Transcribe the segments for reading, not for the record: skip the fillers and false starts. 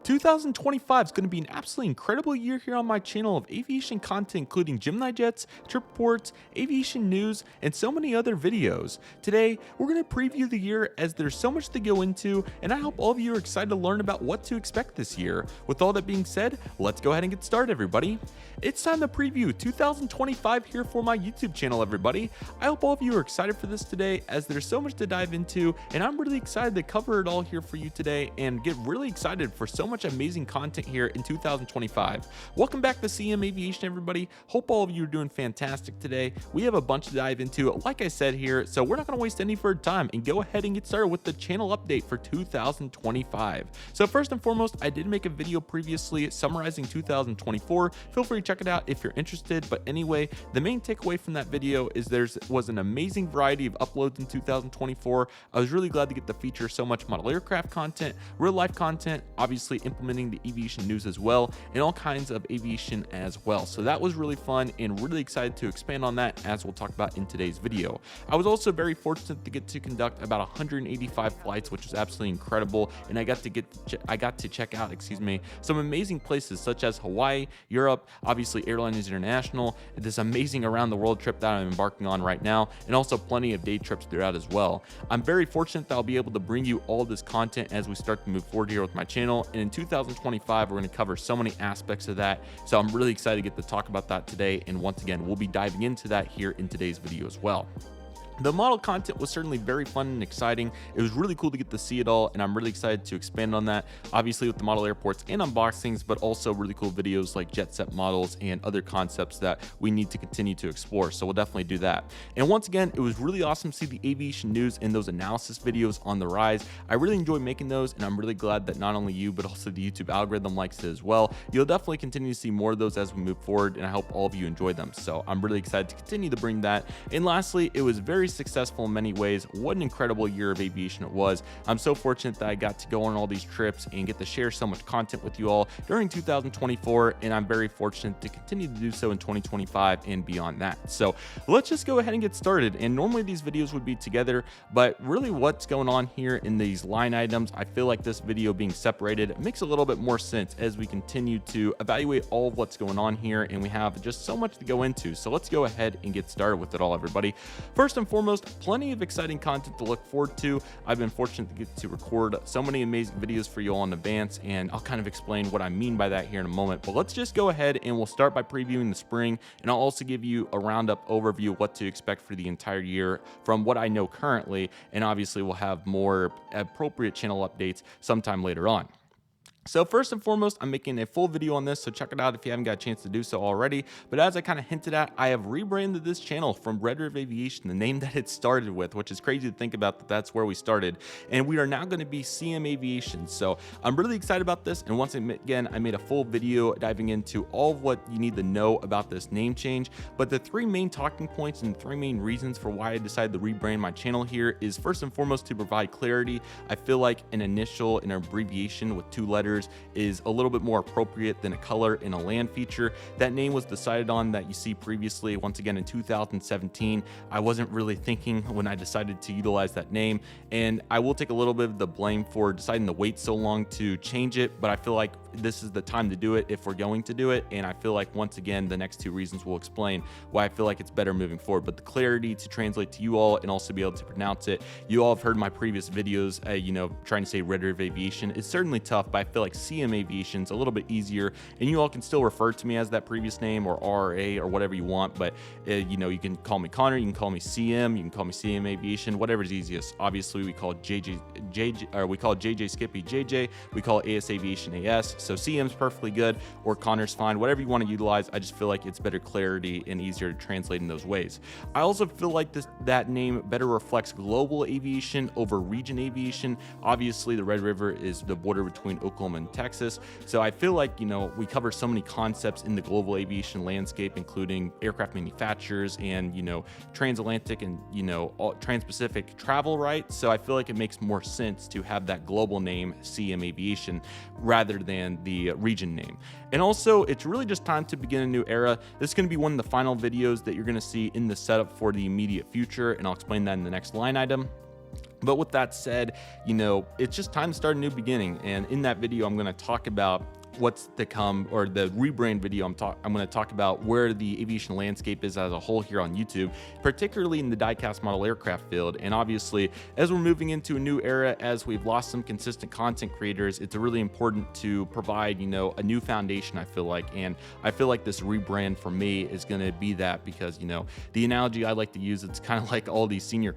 2025 is going to be an absolutely incredible year here on my channel of aviation content, including GeminiJets, trip reports, aviation news, and so many other videos. Today, we're going to preview the year as there's so much to go into, and I hope all of you are excited to learn about what to expect this year. With all that being said, let's go ahead and get started, everybody. It's time to preview 2025 here for my YouTube channel, everybody. I hope all of you are excited for this today as there's so much to dive into, and I'm really excited to cover it all here for you today and get really excited for so much amazing content here in 2025. Welcome back to CM Aviation, everybody. Hope all of you are doing fantastic today. We have a bunch to dive into, like I said here, so we're not going to waste any further time and go ahead and get started with the channel update for 2025. So first and foremost, I did make a video previously summarizing 2024. Feel free to check it out if you're interested, but anyway, the main takeaway from that video is there was an amazing variety of uploads in 2024. I was really glad to get to feature so much model aircraft content, real life content, obviously implementing the aviation news as well, and all kinds of aviation as well. So that was really fun and really excited to expand on that as we'll talk about in today's video. I was also very fortunate to get to conduct about 185 flights, which was absolutely incredible, and I got to check out, some amazing places such as Hawaii, Europe, obviously Airlines International, this amazing around the world trip that I'm embarking on right now, and also plenty of day trips throughout as well. I'm very fortunate that I'll be able to bring you all this content as we start to move forward here with my channel, and in 2025 we're going to cover so many aspects of that, so I'm really excited to get to talk about that today, and once again we'll be diving into that here in today's video as well. The model content was certainly very fun and exciting. It was really cool to get to see it all, and I'm really excited to expand on that, obviously with the model airports and unboxings, but also really cool videos like jet set models and other concepts that we need to continue to explore, so we'll definitely do that. And once again, it was really awesome to see the aviation news and those analysis videos on the rise. I really enjoy making those, and I'm really glad that not only you, but also the YouTube algorithm likes it as well. You'll definitely continue to see more of those as we move forward, and I hope all of you enjoy them, so I'm really excited to continue to bring that. And lastly, it was very successful in many ways. What an incredible year of aviation it was. I'm so fortunate that I got to go on all these trips and get to share so much content with you all during 2024, and I'm very fortunate to continue to do so in 2025 and beyond that. So let's just go ahead and get started. And normally these videos would be together, but really what's going on here in these line items, I feel like this video being separated makes a little bit more sense as we continue to evaluate all of what's going on here, and we have just so much to go into. So let's go ahead and get started with it all, everybody. First and foremost, plenty of exciting content to look forward to. I've been fortunate to get to record so many amazing videos for you all in advance, and I'll kind of explain what I mean by that here in a moment. But let's just go ahead and we'll start by previewing the spring, and I'll also give you a roundup overview of what to expect for the entire year from what I know currently, and obviously we'll have more appropriate channel updates sometime later on. So first and foremost, I'm making a full video on this, so check it out if you haven't got a chance to do so already. But as I kind of hinted at, I have rebranded this channel from Redriveraviation, the name that it started with, which is crazy to think about that that's where we started. And we are now going to be CM Aviation. So I'm really excited about this. And once again, I made a full video diving into all of what you need to know about this name change. But the three main talking points and three main reasons for why I decided to rebrand my channel here is first and foremost to provide clarity. I feel like an initial and abbreviation with two letters is a little bit more appropriate than a color in a land feature. That name was decided on that you see previously, once again in 2017. I wasn't really thinking when I decided to utilize that name, and I will take a little bit of the blame for deciding to wait so long to change it, but I feel like this is the time to do it if we're going to do it, and I feel like once again the next two reasons will explain why I feel like it's better moving forward. But the clarity to translate to you all and also be able to pronounce it, you all have heard my previous videos, trying to say Redriveraviation is certainly tough, but I feel like CM Aviation's a little bit easier, and you all can still refer to me as that previous name or RA or whatever you want, but you can call me Connor, you can call me CM, you can call me CM Aviation, whatever's easiest. Obviously we call JJ Skippy JJ, we call AS Aviation AS, so CM's perfectly good, or Connor's fine, whatever you want to utilize. I just feel like it's better clarity and easier to translate in those ways. I also feel like that name better reflects global aviation over region aviation. Obviously the Red River is the border between Oklahoma and Texas, so I feel like we cover so many concepts in the global aviation landscape, including aircraft manufacturers and transatlantic and trans-Pacific travel, right? So I feel like it makes more sense to have that global name CM Aviation rather than the region name. And also, it's really just time to begin a new era. This is going to be one of the final videos that you're going to see in the setup for the immediate future, and I'll explain that in the next line item. But with that said, it's just time to start a new beginning. And in that video, I'm going to talk about what's to come, or the rebrand video. I'm going to talk about where the aviation landscape is as a whole here on YouTube, particularly in the diecast model aircraft field. And obviously, as we're moving into a new era, as we've lost some consistent content creators, it's really important to provide, a new foundation, I feel like. And I feel like this rebrand for me is going to be that, because, the analogy I like to use, it's kind of like all these senior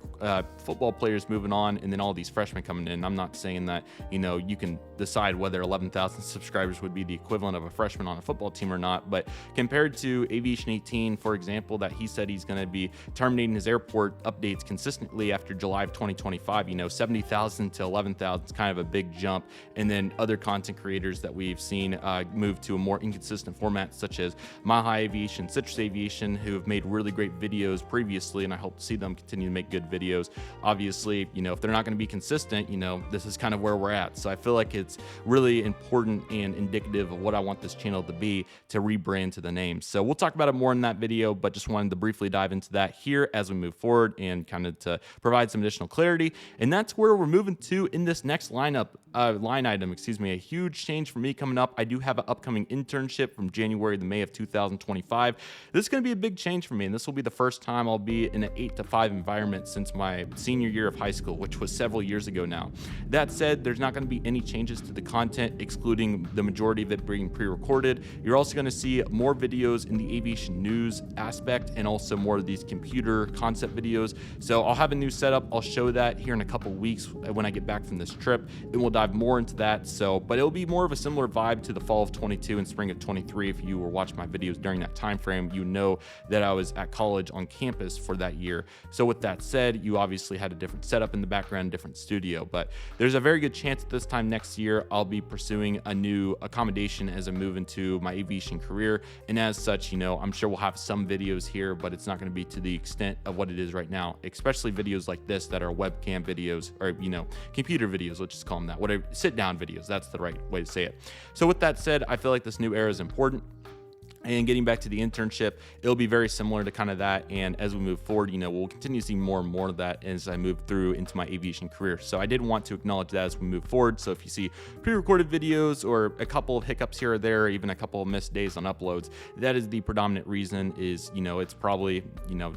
football players moving on and then all these freshmen coming in. I'm not saying that, you can decide whether 11,000 subscribers would be the equivalent of a freshman on a football team or not, but compared to Aviation 18, for example, that he said he's going to be terminating his airport updates consistently after July of 2025, 70,000 to 11,000 is kind of a big jump. And then other content creators that we've seen move to a more inconsistent format, such as Mile High Aviation, Citrus Aviation, who have made really great videos previously, and I hope to see them continue to make good videos. Obviously, if they're not going to be consistent, this is kind of where we're at. So I feel like it's really important and indicative of what I want this channel to be, to rebrand to the name. So we'll talk about it more in that video, but just wanted to briefly dive into that here as we move forward and kind of to provide some additional clarity. And that's where we're moving to in this next line item, a huge change for me coming up. I do have an upcoming internship from January to May of 2025. This is going to be a big change for me, and this will be the first time I'll be in an 8 to 5 environment since my senior year of high school, which was several years ago now. That said, there's not going to be any changes to the content, excluding the majority of it being pre-recorded. You're also going to see more videos in the aviation news aspect, and also more of these computer concept videos. So I'll have a new setup. I'll show that here in a couple weeks when I get back from this trip, and we'll dive more into that. But it'll be more of a similar vibe to the fall of 22 and spring of 23. If you were watching my videos during that time frame, you know that I was at college on campus for that year. So with that said, you obviously had a different setup in the background, different studio, but there's a very good chance that this time next year I'll be pursuing a new accommodation as I move into my aviation career. And as such, I'm sure we'll have some videos here, but it's not going to be to the extent of what it is right now, especially videos like this that are webcam videos, or computer videos, let's just call them that, whatever, sit down videos, that's the right way to say it. So with that said, I feel like this new era is important. And getting back to the internship, it'll be very similar to kind of that. And as we move forward, we'll continue to see more and more of that as I move through into my aviation career. So I did want to acknowledge that as we move forward. So if you see pre-recorded videos or a couple of hiccups here or there, or even a couple of missed days on uploads, that is the predominant reason. Is, it's probably,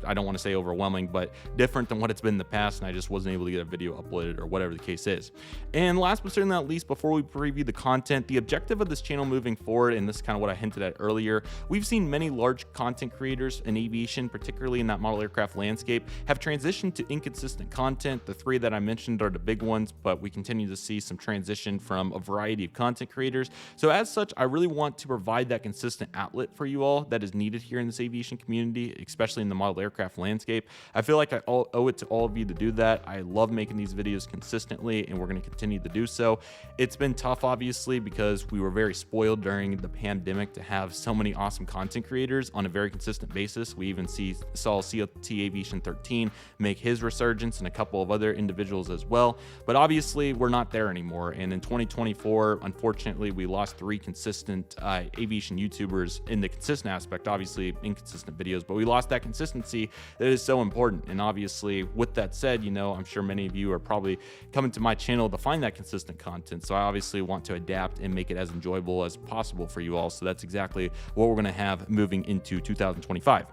I don't want to say overwhelming, but different than what it's been in the past. And I just wasn't able to get a video uploaded, or whatever the case is. And last but certainly not least, before we preview the content, the objective of this channel moving forward, and this is kind of what I hinted at earlier, we've seen many large content creators in aviation, particularly in that model aircraft landscape, have transitioned to inconsistent content. The three that I mentioned are the big ones, but we continue to see some transition from a variety of content creators. So as such, I really want to provide that consistent outlet for you all that is needed here in this aviation community, especially in the model aircraft landscape. I feel like I owe it to all of you to do that. I love making these videos consistently, and we're going to continue to do so. It's been tough, obviously, because we were very spoiled during the pandemic to have so many awesome content creators on a very consistent basis. We even saw COT Aviation 13 make his resurgence, and a couple of other individuals as well. But obviously, we're not there anymore. And in 2024, unfortunately, we lost 3 consistent aviation YouTubers in the consistent aspect, obviously inconsistent videos, but we lost that consistency that is so important. And obviously, with that said, I'm sure many of you are probably coming to my channel to find that consistent content. So I obviously want to adapt and make it as enjoyable as possible for you all. So that's exactly what we're going to have moving into 2025.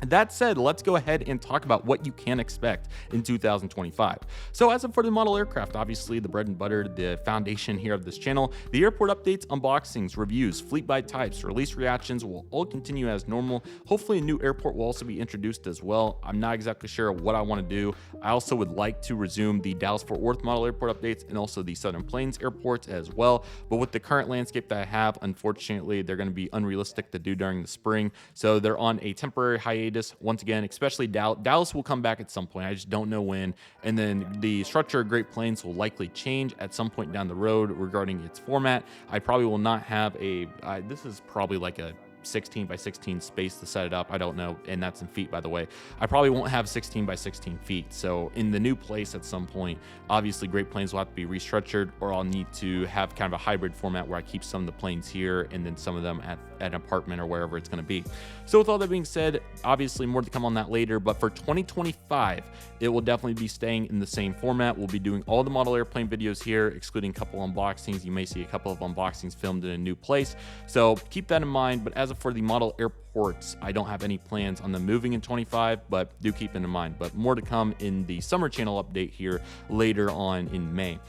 That said, let's go ahead and talk about what you can expect in 2025. So as for the model aircraft, obviously the bread and butter, the foundation here of this channel, the airport updates, unboxings, reviews, fleet by types, release reactions will all continue as normal. Hopefully a new airport will also be introduced as well. I'm not exactly sure what I want to do. I also would like to resume the Dallas-Fort Worth model airport updates and also the Southern Plains airports as well. But with the current landscape that I have, unfortunately, they're going to be unrealistic to do during the spring. So they're on a temporary hiatus. Once again, especially Dallas will come back at some point. I just don't know when. And then the structure of Great Plains will likely change at some point down the road regarding its format. I probably will not have this is probably like a 16 by 16 space to set it up. I don't know, and that's in feet, by the way. I probably won't have 16 by 16 feet. So in the new place at some point, obviously great planes will have to be restructured, or I'll need to have kind of a hybrid format where I keep some of the planes here and then some of them at an apartment or wherever it's going to be. So with all that being said, obviously more to come on that later, but for 2025, it will definitely be staying in the same format. We'll be doing all the model airplane videos here, excluding a couple unboxings. You may see a couple of unboxings filmed in a new place, so keep that in mind. But as for the model airports, I don't have any plans on them moving in 25, but do keep it in mind. But more to come in the summer channel update here later on in May.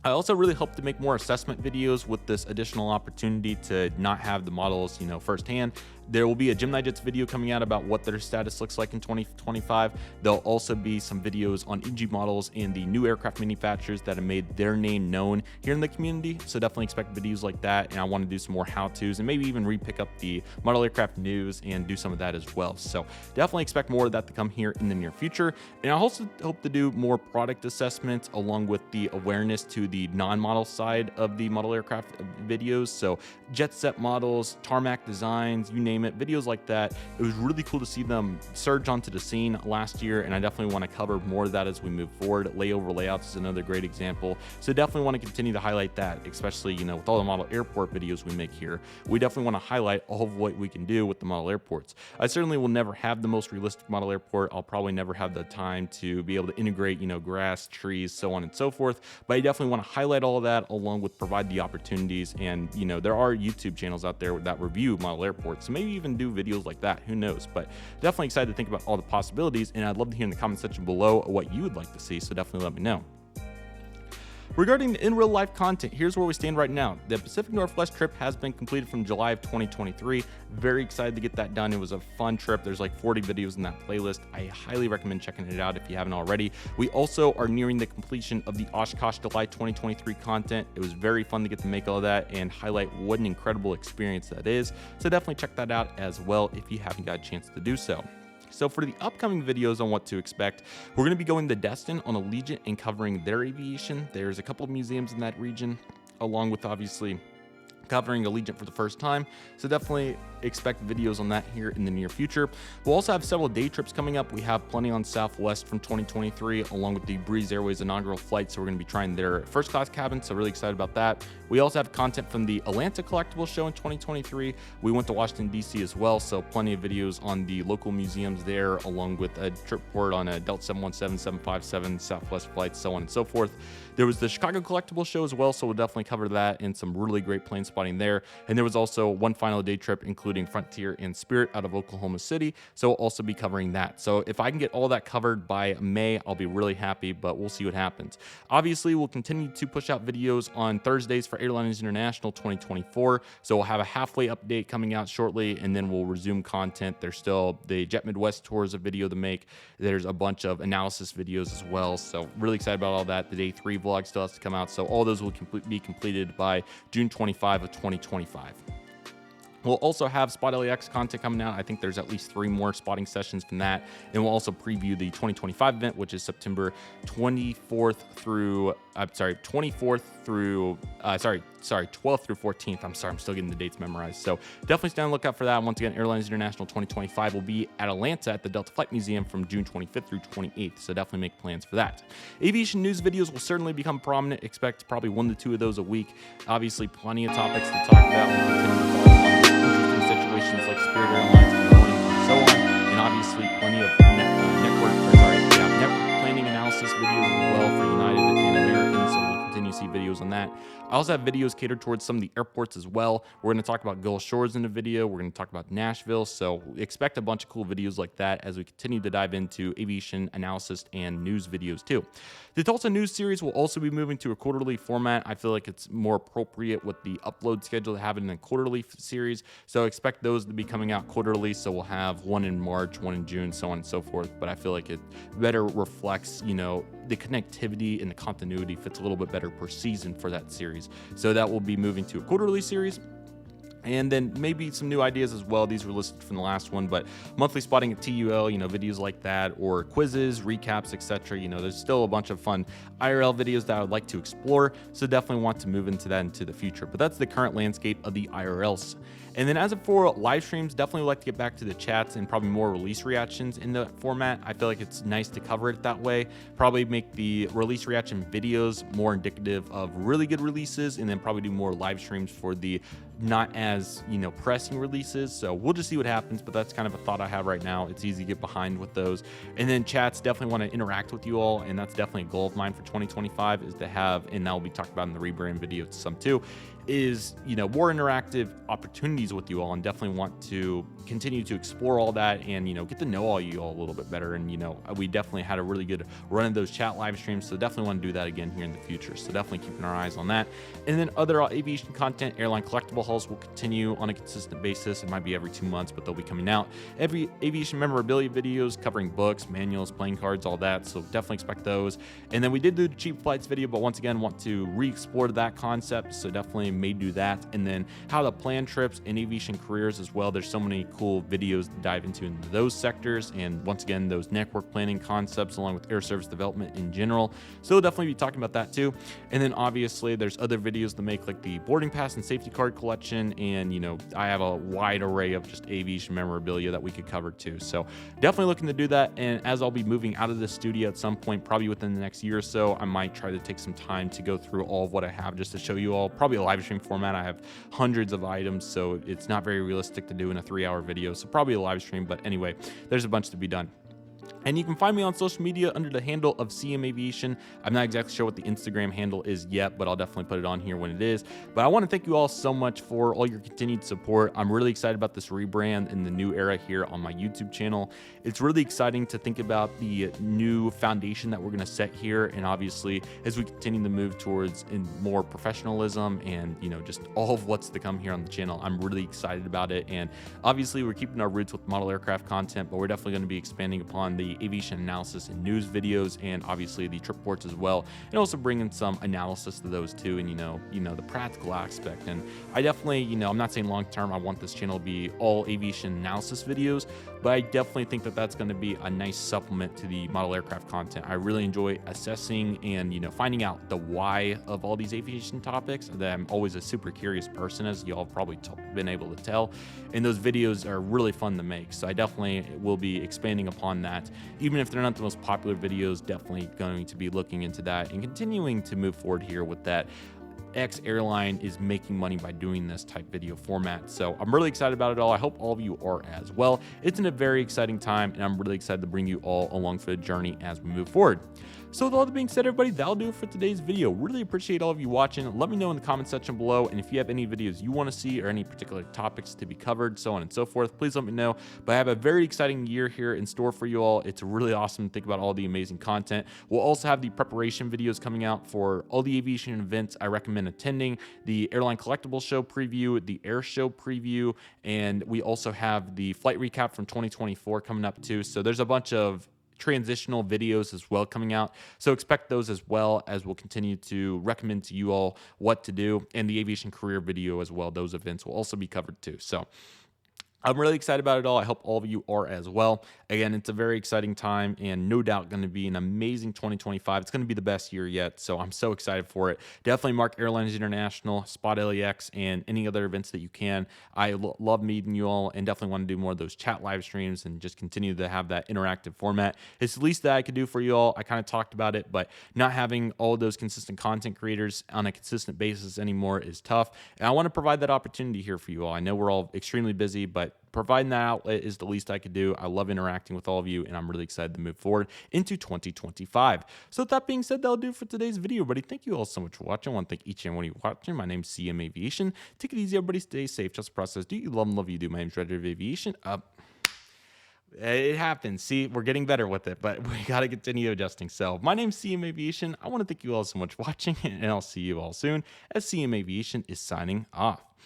I also really hope to make more assessment videos with this additional opportunity to not have the models, firsthand. There will be a GeminiJets video coming out about what their status looks like in 2025. There'll also be some videos on EG models and the new aircraft manufacturers that have made their name known here in the community. So definitely expect videos like that. And I want to do some more how-tos and maybe even re-pick up the model aircraft news and do some of that as well. So definitely expect more of that to come here in the near future. And I also hope to do more product assessments along with the awareness to the non-model side of the model aircraft videos. So jet set models, tarmac designs, you name it, videos like that. It was really cool to see them surge onto the scene last year, and I definitely want to cover more of that as we move forward. Layover layouts is another great example, so definitely want to continue to highlight that, especially with all the model airport videos we make here. We definitely want to highlight all of what we can do with the model airports. I certainly will never have the most realistic model airport. I'll probably never have the time to be able to integrate grass, trees, so on and so forth, but I definitely want to highlight all of that along with provide the opportunities. And there are YouTube channels out there that review model airports, so maybe even do videos like that, who knows. But definitely excited to think about all the possibilities, and I'd love to hear in the comment section below what you would like to see, so definitely let me know. Regarding the in real life content, here's where we stand right now. The Pacific Northwest trip has been completed from July of 2023. Very excited to get that done. It was a fun trip. There's like 40 videos in that playlist. I highly recommend checking it out if you haven't already. We also are nearing the completion of the Oshkosh July 2023 content. It was very fun to get to make all that and highlight what an incredible experience that is. So definitely check that out as well if you haven't got a chance to do so. So for the upcoming videos on what to expect, we're going to be going to Destin on Allegiant and covering their aviation. There's a couple of museums in that region, along with obviously covering Allegiant for the first time. So definitely expect videos on that here in the near future. We'll also have several day trips coming up. We have plenty on Southwest from 2023, along with the Breeze Airways inaugural flight. So we're going to be trying their first class cabin. So really excited about that. We also have content from the Atlanta Collectible Show in 2023. We went to Washington, DC as well. So plenty of videos on the local museums there, along with a trip report on a Delta 717, 757 Southwest flights, so on and so forth. There was the Chicago Collectible Show as well. So we'll definitely cover that and some really great plane spotting there. And there was also one final day trip, including Frontier and Spirit out of Oklahoma City. So we'll also be covering that. So if I can get all that covered by May, I'll be really happy, but we'll see what happens. Obviously, we'll continue to push out videos on Thursdays for Airliners International 2024. So we'll have a halfway update coming out shortly, and then we'll resume content. There's still the Jet Midwest tours of video to make. There's a bunch of analysis videos as well. So really excited about all that. The day 3 vlog still has to come out. So all those will be completed by June 25 of 2025. We'll also have Spot LAX content coming out. I think there's at least 3 more spotting sessions from that. And we'll also preview the 2025 event, which is September 12th through 14th. I'm sorry, I'm still getting the dates memorized. So definitely stay on the lookout for that. Once again, Airlines International 2025 will be at Atlanta at the Delta Flight Museum from June 25th through 28th. So definitely make plans for that. Aviation news videos will certainly become prominent. Expect probably 1 to 2 of those a week. Obviously, plenty of topics to talk about. We'll continue to follow on interesting situations like Spirit Airlines and Boeing and so on. And obviously, plenty of network planning analysis videos as well for United and American. So we'll continue to see videos on that. I also have videos catered towards some of the airports as well. We're going to talk about Gulf Shores in the video. We're going to talk about Nashville. So expect a bunch of cool videos like that as we continue to dive into aviation analysis and news videos too. The Tulsa News series will also be moving to a quarterly format. I feel like it's more appropriate with the upload schedule to have it in a quarterly series. So expect those to be coming out quarterly. So we'll have one in March, one in June, so on and so forth. But I feel like it better reflects, the connectivity and the continuity fits a little bit better per season for that series. So that will be moving to a quarterly series. And then maybe some new ideas as well. These were listed from the last one, but monthly spotting at TUL, videos like that, or quizzes, recaps, etc. There's still a bunch of fun IRL videos that I would like to explore. So definitely want to move into that into the future. But that's the current landscape of the IRLs. And then as for live streams, definitely would like to get back to the chats and probably more release reactions in the format. I feel like it's nice to cover it that way. Probably make the release reaction videos more indicative of really good releases, and then probably do more live streams for the not as pressing releases. So we'll just see what happens, but that's kind of a thought I have right now. It's easy to get behind with those. And then chats, definitely want to interact with you all, and that's definitely a goal of mine for 2025 is to have, and that will be talked about in the rebrand video some too, is more interactive opportunities with you all, and definitely want to continue to explore all that and get to know all you all a little bit better. And we definitely had a really good run of those chat live streams, so definitely want to do that again here in the future. So definitely keeping our eyes on that. And then other aviation content, airline collectible hauls will continue on a consistent basis. It might be every 2 months, but they'll be coming out. Every aviation memorabilia videos covering books, manuals, playing cards, all that, so definitely expect those. And then we did do the cheap flights video, but once again want to re-explore that concept, so definitely may do that. And then how to plan trips and aviation careers as well. There's so many cool videos to dive into those sectors, and once again those network planning concepts along with air service development in general, so we'll definitely be talking about that too. And then obviously there's other videos to make, like the boarding pass and safety card collection, and I have a wide array of just aviation memorabilia that we could cover too, so definitely looking to do that. And as I'll be moving out of the studio at some point, probably within the next year or so, I might try to take some time to go through all of what I have just to show you all, probably a live stream format. I have hundreds of items, so it's not very realistic to do in a 3-hour video, so probably a live stream. But anyway, there's a bunch to be done. And you can find me on social media under the handle of CM Aviation. I'm not exactly sure what the Instagram handle is yet, but I'll definitely put it on here when it is. But I want to thank you all so much for all your continued support. I'm really excited about this rebrand and the new era here on my YouTube channel. It's really exciting to think about the new foundation that we're going to set here. And obviously, as we continue to move towards more professionalism and, just all of what's to come here on the channel, I'm really excited about it. And obviously, we're keeping our roots with model aircraft content, but we're definitely going to be expanding upon the aviation analysis and news videos, and obviously the trip reports as well, and also bringing some analysis to those too, and the practical aspect. And I definitely, I'm not saying long term I want this channel to be all aviation analysis videos, but I definitely think that that's going to be a nice supplement to the model aircraft content. I really enjoy assessing and finding out the why of all these aviation topics. That I'm always a super curious person, as y'all have probably been able to tell, and those videos are really fun to make. So I definitely will be expanding upon that. Even if they're not the most popular videos, definitely going to be looking into that and continuing to move forward here with that. X airline is making money by doing this type video format, so I'm really excited about it all. I hope all of you are as well. It's in a very exciting time, and I'm really excited to bring you all along for the journey as we move forward. So with all that being said, everybody, that'll do it for today's video. Really appreciate all of you watching. Let me know in the comment section below, and if you have any videos you want to see or any particular topics to be covered, so on and so forth, please let me know. But I have a very exciting year here in store for you all. It's really awesome to think about all the amazing content. We'll also have the preparation videos coming out for all the aviation events I recommend attending, the airline collectible show preview, the air show preview, and we also have the flight recap from 2024 coming up too. So there's a bunch of transitional videos as well coming out, so expect those, as well as we'll continue to recommend to you all what to do, and the aviation career video as well. Those events will also be covered too. So I'm really excited about it all. I hope all of you are as well. Again, it's a very exciting time, and no doubt going to be an amazing 2025. It's going to be the best year yet, so I'm so excited for it. Definitely mark Airlines International, Spot LAX, and any other events that you can. I love meeting you all, and definitely want to do more of those chat live streams and just continue to have that interactive format. It's the least that I could do for you all. I kind of talked about it, but not having all of those consistent content creators on a consistent basis anymore is tough, and I want to provide that opportunity here for you all. I know we're all extremely busy, but providing that outlet is the least I could do. I love interacting with all of you, and I'm really excited to move forward into 2025. So with that being said, that'll do it for today's video, everybody. Thank you all so much for watching. I want to thank each and one of you watching. My name's CM Aviation. Take it easy, everybody. Stay safe. Trust the process. Do you love and love you do? My name's Redriveraviation. It happens. See, we're getting better with it, but we got to continue adjusting. So my name's CM Aviation. I want to thank you all so much for watching, and I'll see you all soon as CM Aviation is signing off.